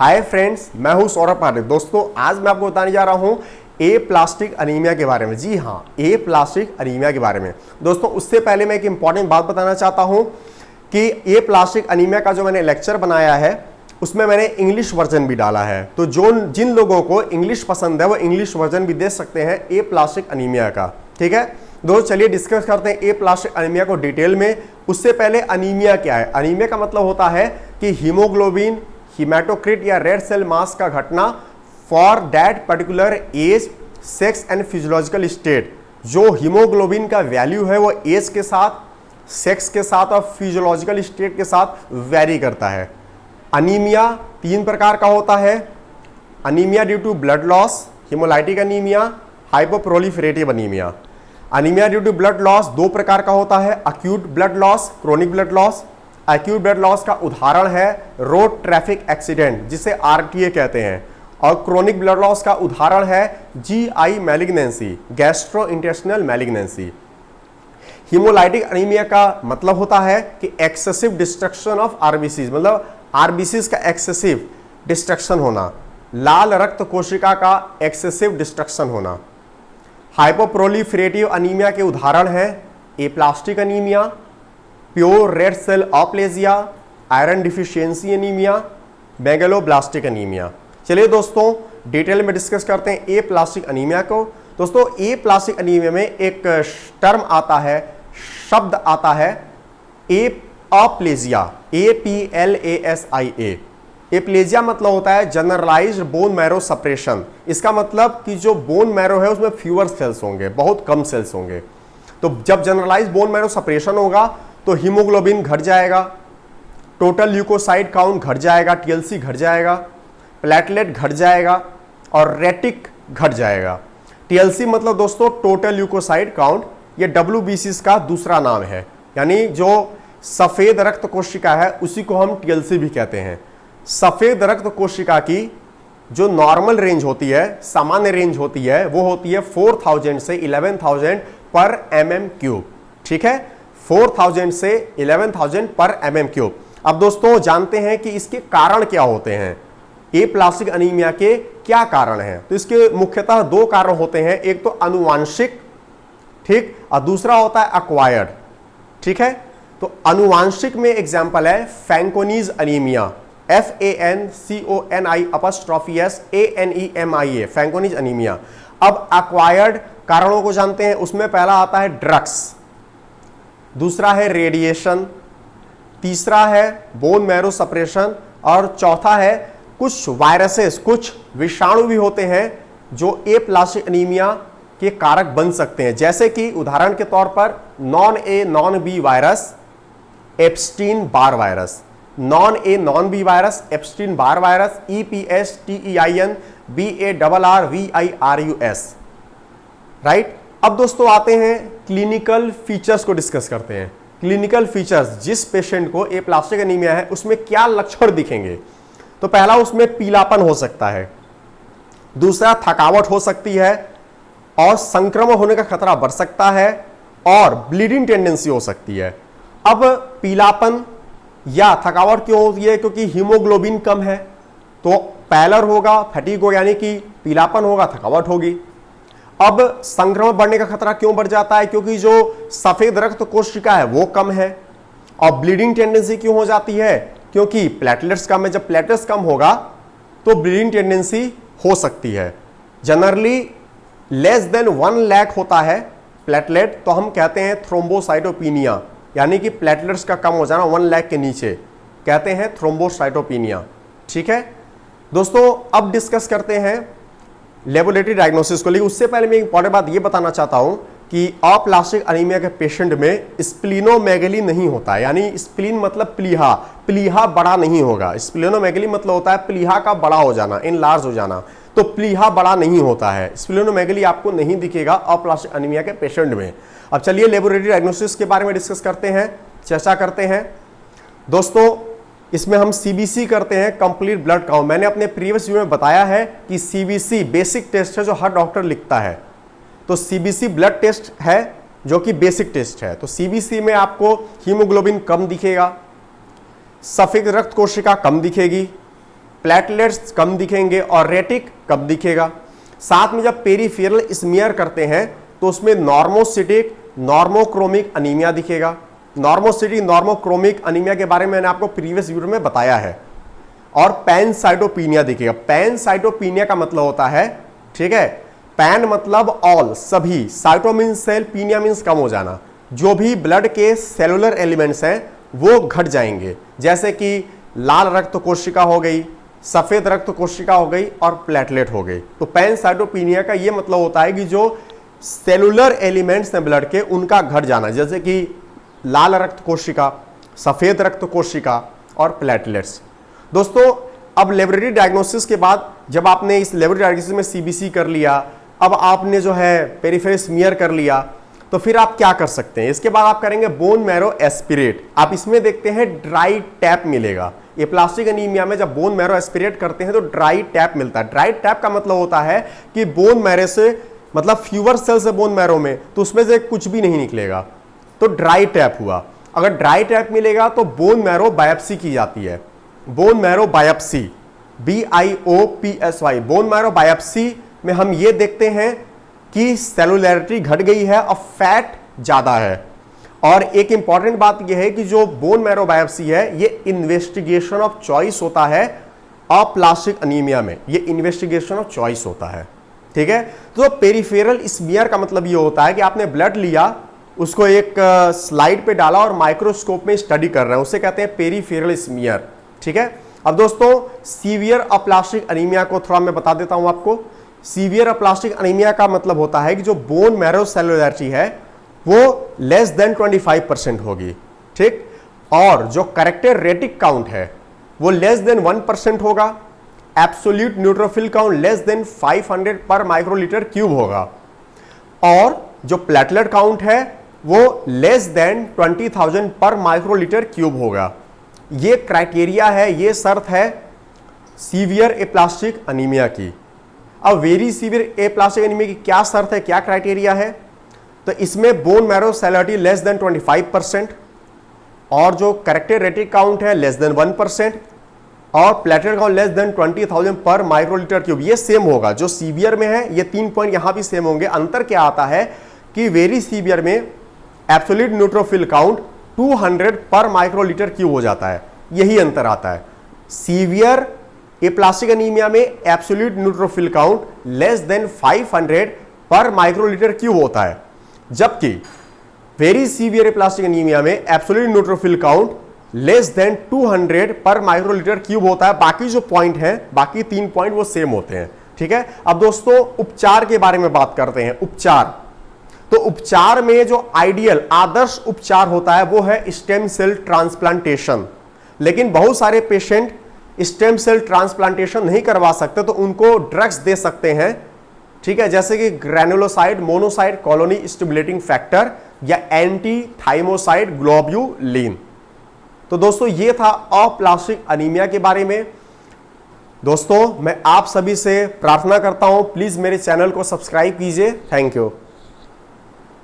Hi friends, मैं हूं सौरभ पाठक। दोस्तों, आज मैं आपको बताने जा रहा हूं ए प्लास्टिक अनीमिया के बारे में। जी हाँ, ए प्लास्टिक अनीमिया के बारे में। दोस्तों, उससे पहले मैं एक इंपॉर्टेंट बात बताना चाहता हूं कि ए प्लास्टिक अनीमिया का जो मैंने लेक्चर बनाया है उसमें मैंने इंग्लिश वर्जन भी डाला है। तो जिन लोगों को इंग्लिश पसंद है वो इंग्लिश वर्जन भी देख सकते हैं ए प्लास्टिक अनीमिया का। ठीक है दोस्तों, चलिए डिस्कस करते हैं ए प्लास्टिक अनीमिया को डिटेल में। उससे पहले अनीमिया क्या है? अनीमिया का मतलब होता है कि हीमोग्लोबिन, हिमेटोक्रिट या रेड सेल मास का घटना for that particular age, sex and physiological state. जो हीमोग्लोबिन का वैल्यू है वो एज के साथ, सेक्स के साथ और फिजियोलॉजिकल स्टेट के साथ वेरी करता है। अनीमिया 3 प्रकार का होता है। Anaemia due to blood loss, haemolytic anaemia, hypoproliferative anaemia. Anaemia due to blood loss 2 प्रकार का होता है, acute blood loss, chronic blood loss. Acute blood loss का उदाहरण है रोड ट्रैफिक एक्सीडेंट, जिसे आरटीए कहते हैं, और क्रोनिक ब्लड लॉस का उदाहरण है GI malignancy, gastrointestinal malignancy. Haemolytic anaemia का मतलब होता है कि एक्सेसिव डिस्ट्रक्शन ऑफ आरबीसीज, मतलब आरबीसीज का एक्सेसिव डिस्ट्रक्शन होना, लाल रक्त कोशिका का एक्सेसिव डिस्ट्रक्शन होना। हाइपोप्रोलिफरेटिव अनीमिया के उदाहरण है aplastic anaemia, pure red cell aplasia, iron deficiency anaemia, megaloblastic anaemia. चलिए दोस्तों, डिटेल में डिस्कस करते हैं ए प्लास्टिक अनीमिया को। दोस्तों, ए प्लास्टिक अनीमिया में एक टर्म आता है, शब्द आता है एप्लेजिया, APLASIA। एप्लेजिया मतलब होता है जनरलाइज्ड बोन मैरो सप्रेशन। इसका मतलब कि जो बोन मैरो है उसमें फ्यूअर सेल्स होंगे, बहुत कम सेल्स होंगे। तो जब जनरलाइज्ड बोन मैरो सप्रेशन होगा तो हीमोग्लोबिन घट जाएगा, टोटल ल्यूकोसाइट काउंट घट जाएगा, TLC घट जाएगा, प्लेटलेट घट जाएगा और रेटिक घट जाएगा। TLC मतलब दोस्तों टोटल ल्यूकोसाइट काउंट, ये WBC का दूसरा नाम है, यानी जो सफेद रक्त कोशिका है उसी को हम TLC भी कहते हैं। सफेद रक्त कोशिका की जो नॉर्मल रेंज होती है, सामान्य रेंज होती है, वो होती है 4000 से 11000 पर mm³। ठीक है, 4000 से 11000 पर mm³। अब दोस्तों जानते हैं कि इसके कारण क्या होते हैं, ए प्लास्टिक अनीमिया के क्या कारण हैं। तो इसके मुख्यतः 2 कारण होते हैं, एक तो अनुवांशिक, ठीक, और दूसरा होता है एक्वायर्ड। ठीक है, तो अनुवांशिक में एग्जाम्पल है फैंकोनीज अनीमिया, FANCONI_ANEMIA, फैंकोनीज अनीमिया। अब एक्वायर्ड कारणों को जानते हैं, उसमें पहला आता है ड्रग्स, दूसरा है रेडिएशन, तीसरा है बोन मैरो सप्रेशन, और चौथा है कुछ वायरसेस, कुछ विषाणु भी होते हैं जो ए प्लास्टिक अनीमिया के कारक बन सकते हैं। जैसे कि उदाहरण के तौर पर non A non B virus, Epstein Barr virus, non A non B virus, Epstein Barr virus, EPSTEIN BARRVIRUS। Right. अब दोस्तों आते हैं क्लिनिकल फीचर्स को डिस्कस करते हैं। क्लिनिकल फीचर्स, जिस पेशेंट को ए प्लास्टिक अनीमिया है उसमें क्या लक्षण दिखेंगे। तो पहला, उसमें पीलापन हो सकता है, दूसरा थकावट हो सकती है और संक्रमण होने का खतरा बढ़ सकता है, और ब्लीडिंग टेंडेंसी हो सकती है। अब पीलापन या थकावट क्यों होती है? क्योंकि हीमोग्लोबिन कम है, तो पैलर होगा, फैटीग होगा, यानी कि पीलापन होगा, थकावट होगी। अब संक्रमण बढ़ने का खतरा क्यों बढ़ जाता है? क्योंकि जो सफेद रक्त कोशिका है वो कम है। और ब्लीडिंग टेंडेंसी क्यों हो जाती है? क्योंकि प्लेटलेट्स कम है। जब प्लेटलेट्स कम होगा तो ब्लीडिंग टेंडेंसी हो सकती है। जनरली लेस देन 1 लाख होता है प्लेटलेट, तो हम कहते हैं थ्रोम्बोसाइटोपिनिया, यानी कि प्लेटलेट्स का कम हो जाना 1 लाख के नीचे, कहते हैं थ्रोम्बोसाइटोपिनिया। ठीक है दोस्तों, अब डिस्कस करते हैं लेबोरेटरी डायग्नोसिस को। लेकिन उससे पहले मैं एक इंपॉर्टेंट बात यह बताना चाहता हूं कि अप्लास्टिक अनीमिया के पेशेंट में स्प्लीनोमेगेली नहीं होता है, यानी स्प्लीन मतलब प्लीहा, प्लीहा बड़ा नहीं होगा। स्प्लीनोमेगेली मतलब होता है प्लीहा का बड़ा हो जाना, इनलार्ज हो जाना, तो प्लीहा बड़ा नहीं होता है। स्प्लीनोमेगेली आपको नहीं दिखेगा अप्लास्टिक अनीमिया के पेशेंट में। अब चलिए लेबोरेटरी डायग्नोसिस के बारे में डिस्कस करते हैं, चर्चा करते हैं। दोस्तों, इसमें हम CBC करते हैं, कंप्लीट ब्लड काउंट। मैंने अपने प्रीवियस वीडियो में बताया है कि CBC बेसिक टेस्ट है जो हर डॉक्टर लिखता है। तो CBC ब्लड टेस्ट है जो कि बेसिक टेस्ट है। तो CBC में आपको हीमोग्लोबिन कम दिखेगा, सफेद रक्त कोशिका कम दिखेगी, प्लेटलेट्स कम दिखेंगे और रेटिक कम दिखेगा। साथ में जब पेरिफेरल स्मीयर करते हैं तो उसमें नॉर्मोसिटिक नॉर्मोक्रोमिक अनीमिया दिखेगा। नॉर्मोसिटिक नॉर्मोक्रोमिक अनीमिया के बारे में मैंने आपको प्रीवियस वीडियो में बताया है। और पैनसाइटोपिनिया दिखेगा। पैनसाइटोपिनिया का मतलब होता है, ठीक है, पैन मतलब ऑल, सभी, साइटो मीन्स सेल, पीनिया मीन्स कम हो जाना, जो भी ब्लड के सेलुलर एलिमेंट्स हैं वो घट जाएंगे, जैसे कि लाल रक्त कोशिका हो गई, सफेद रक्त कोशिका हो गई और प्लेटलेट हो गई। तो पैनसाइटोपिनिया का ये मतलब होता है कि जो सेलुलर एलिमेंट्स हैं ब्लड के उनका घट जाना, जैसे कि लाल रक्त कोशिका, सफेद रक्त कोशिका और प्लेटलेट्स। दोस्तों अब लेबोरेटरी डायग्नोसिस के बाद जब आपने इस लेबोरेटरी डायग्नोसिस में सीबीसी कर लिया, अब आपने जो है पेरिफेरल स्मीयर कर लिया, तो फिर आप क्या कर सकते हैं? इसके बाद आप करेंगे बोन मैरो एस्पिरेट। आप इसमें देखते हैं ड्राई टैप मिलेगा। ये प्लास्टिक एनीमिया में जब बोन मैरो एस्पिरेट करते हैं तो ड्राई टैप मिलता है। ड्राई टैप का मतलब होता है कि बोन मैरो से, मतलब फ्यूअर सेल्स है बोन मैरो में, तो उसमें से कुछ भी नहीं निकलेगा, तो ड्राई टैप हुआ। अगर ड्राई टैप मिलेगा तो बोन मैरो बायोप्सी की जाती है। Bone marrow biopsy, BIOPSY, bone marrow biopsy में हम ये देखते हैं कि सेलुलैरिटी घट गई है और फैट ज्यादा है। और एक इंपॉर्टेंट बात यह है कि जो बोन मैरो बायोप्सी है ये इन्वेस्टिगेशन ऑफ चॉइस होता है अप्लास्टिक अनीमिया में, ये इन्वेस्टिगेशन ऑफ चॉइस होता है, ठीक है। तो पेरिफेरल स्मीयर का मतलब ये होता है कि आपने ब्लड लिया, उसको एक स्लाइड पे डाला और माइक्रोस्कोप में स्टडी कर रहे हैं, उसे कहते हैं पेरिफेरल स्मीयर, ठीक है। अब दोस्तों सीवियर अप्लास्टिक अनीमिया को थोड़ा मैं बता देता हूं आपको। सीवियर अप्लास्टिक अनीमिया का मतलब होता है कि जो बोन मैरो सेलुलैरिटी है वो लेस देन 25% होगी, ठीक, और जो करेक्टेड रेटिक काउंट है वो लेस देन 1% होगा। Absolute neutrophil count less than 500 पर माइक्रोलीटर क्यूब होगा, और जो प्लेटलेट काउंट है वो लेस देन 20,000 पर माइक्रोलीटर क्यूब होगा। ये क्राइटेरिया है, ये शर्त है सीवियर एप्लास्टिक अनीमिया की। अब वेरी सीवियर एप्लास्टिक एनीमिया की क्या शर्त है, क्या क्राइटेरिया है? तो इसमें बोन मैरो सेलुलैरिटी लेस देन 25% और जो करेक्टेड रेटिक काउंट है लेस देन 1% और प्लेटलेट काउंट लेस देन 20,000 पर माइक्रोलीटर क्यूब। ये सेम होगा, जो सीवियर में है ये 3 पॉइंट यहां भी सेम होंगे। अंतर क्या आता है कि वेरी सीवियर में एब्सोल्यूट न्यूट्रोफिल काउंट 200 पर माइक्रोलीटर क्यूब हो जाता है, यही अंतर आता है। सीवियर एप्लास्टिक एनीमिया में absolute neutrophil count less than 500 पर माइक्रोलीटर क्यूब होता है, जबकि वेरी सीवियर एप्लास्टिक एनीमिया में absolute neutrophil count less than 200 पर माइक्रोलीटर क्यूब होता है। बाकी जो पॉइंट हैं, बाकी 3 पॉइंट वो सेम होते हैं, ठीक है। अब दोस्तों उपचार के बारे में बात करते हैं। उपचार, तो उपचार में जो आइडियल आदर्श उपचार होता है वो है स्टेम सेल ट्रांसप्लांटेशन। लेकिन बहुत सारे पेशेंट स्टेम सेल ट्रांसप्लांटेशन नहीं करवा सकते तो उनको ड्रग्स दे सकते हैं, ठीक है, जैसे कि ग्रेनुलोसाइड मोनोसाइड कॉलोनी स्टिमुलेटिंग फैक्टर या एंटी थाइमोसाइड ग्लोब्यूलिन। तो दोस्तों ये था अप्लास्टिक अनीमिया के बारे में। दोस्तों मैं आप सभी से प्रार्थना करता हूं प्लीज मेरे चैनल को सब्सक्राइब कीजिए। Thank you.